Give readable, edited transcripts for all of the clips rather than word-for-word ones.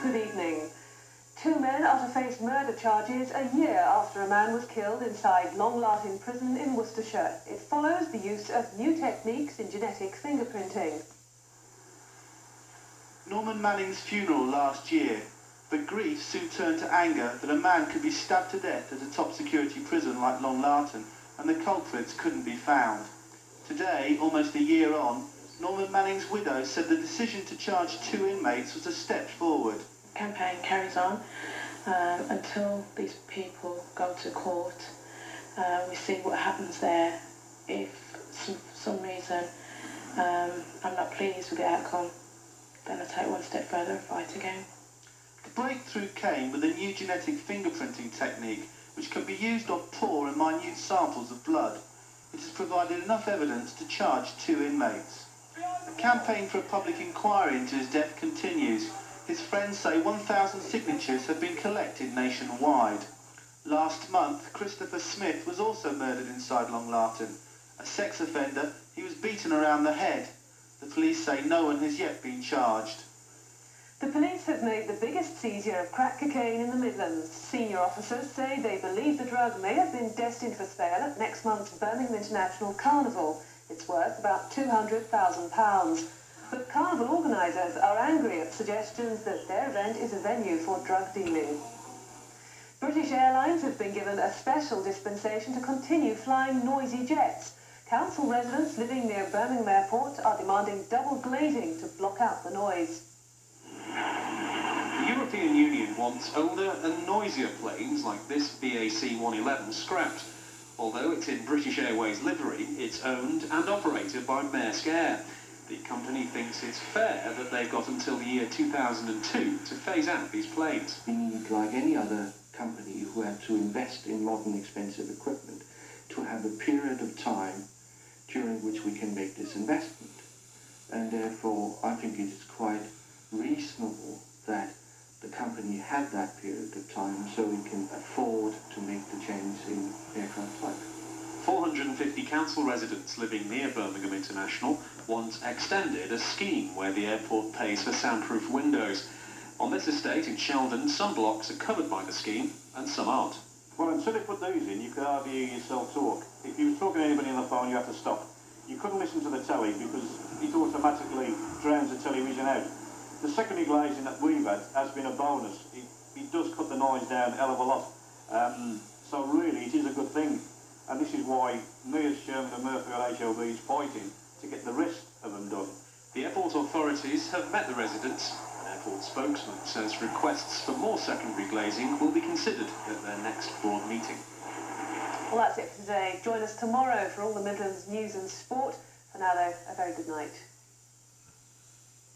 Good evening. Two men are to face murder charges a year after a man was killed inside Long Lartin prison in Worcestershire. It follows the use of new techniques in genetic fingerprinting. Norman Manning's funeral last year, but grief soon turned to anger that a man could be stabbed to death at a top security prison like Long Lartin and the culprits couldn't be found. Today, almost a year on, Norman Manning's widow said the decision to charge two inmates was a step forward. The campaign carries on until these people go to court. We see what happens there. If for some reason I'm not pleased with the outcome, then I take one step further and fight again. The breakthrough came with a new genetic fingerprinting technique which can be used on poor and minute samples of blood. It has provided enough evidence to charge two inmates. The campaign for a public inquiry into his death continues. His friends say 1,000 signatures have been collected nationwide. Last month, Christopher Smith was also murdered inside Long Lartin. A sex offender, he was beaten around the head. The police say no one has yet been charged. The police have made the biggest seizure of crack cocaine in the Midlands. Senior officers say they believe the drug may have been destined for sale at next month's Birmingham International Carnival. It's worth about £200,000. But carnival organisers are angry at suggestions that their event is a venue for drug dealing. British Airlines have been given a special dispensation to continue flying noisy jets. Council residents living near Birmingham Airport are demanding double glazing to block out the noise. The European Union wants older and noisier planes like this BAC 111 scrapped. Although it's in British Airways livery, it's owned and operated by Maersk Air. The company thinks it's fair that they've got until the year 2002 to phase out these planes. We need, like any other company who had to invest in modern expensive equipment, to have a period of time during which we can make this investment. And therefore, I think it is quite reasonable that the company had that period of time so we can afford to make the change in aircraft type. 450 council residents living near Birmingham International want extended a scheme where the airport pays for soundproof windows. On this estate in Charlton, some blocks are covered by the scheme and some aren't. Well, until they put these in, you could hardly hear yourself talk. If you were talking to anybody on the phone, you had to stop. You couldn't listen to the telly because it automatically drowns the television out. The secondary glazing that we've had has been a bonus. It does cut the noise down a hell of a lot. So really, it is a good thing. And this is why me as chairman of Murphy HOB is fighting to get the rest of them done. The airport authorities have met the residents. An airport spokesman says requests for more secondary glazing will be considered at their next board meeting. Well, that's it for today. Join us tomorrow for all the Midlands news and sport. For now, though, a very good night.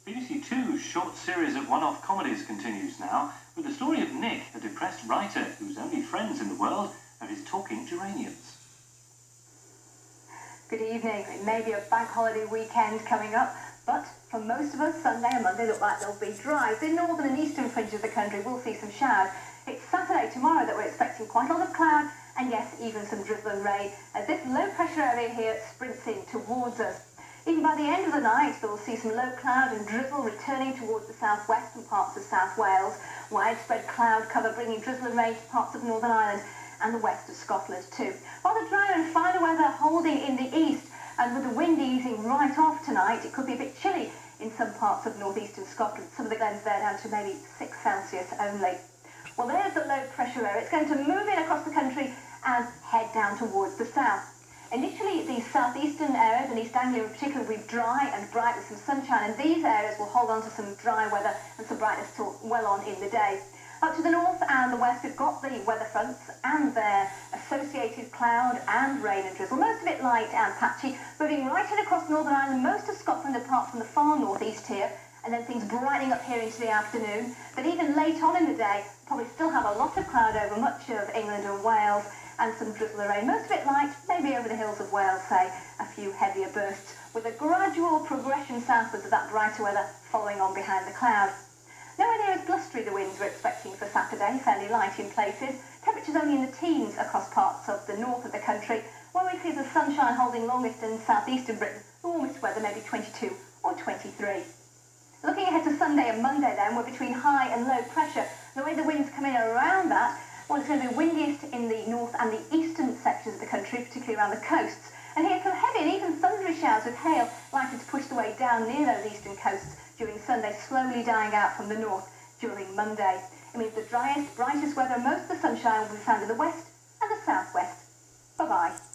BBC Two's short series of one-off comedies continues now with the story of Nick, a depressed writer whose only friends in the world are his talking geraniums. Good evening. It may be a bank holiday weekend coming up, but for most of us, Sunday and Monday look like they'll be dry. The northern and eastern fringe of the country will see some showers. It's Saturday tomorrow that we're expecting quite a lot of cloud and yes, even some drizzle and rain as this low pressure area here sprints in towards us. Even by the end of the night, we'll see some low cloud and drizzle returning towards the southwest and parts of South Wales. Widespread cloud cover bringing drizzle and rain to parts of Northern Ireland and the west of Scotland too. Rather drier and finer weather holding in the east, and with the wind easing right off tonight, it could be a bit chilly in some parts of northeastern Scotland. Some of the glens there down to maybe 6 Celsius only. Well, there's the low pressure area. It's going to move in across the country and head down towards the south. Initially, these southeastern areas and East Anglia in particular will be dry and bright with some sunshine, and these areas will hold on to some dry weather and some brightness till well on in the day. Up to the north and the west, we've got the weather fronts and their associated cloud and rain and drizzle, most of it light and patchy, moving right in across Northern Ireland, most of Scotland apart from the far northeast here, and then things brightening up here into the afternoon. But even late on in the day, probably still have a lot of cloud over much of England and Wales, and some drizzle and rain, most of it light, maybe over the hills of Wales, say, a few heavier bursts, with a gradual progression southwards of that brighter weather following on behind the cloud. Nowhere near as blustery the winds we're expecting for Saturday, fairly light in places. Temperatures only in the teens across parts of the north of the country, where we see the sunshine holding longest in southeastern Britain, the warmest weather maybe 22 or or 23. Looking ahead to Sunday and Monday then, we're between high and low pressure. The way the winds come in around that, well, it's going to be windiest in the north and the eastern sections of the country, particularly around the coasts. And here some heavy and even thundery showers with hail likely to push the way down near those eastern coasts during Sunday, slowly dying out from the north during Monday. It means the driest, brightest weather and most of the sunshine will be found in the west and the southwest. Bye-bye.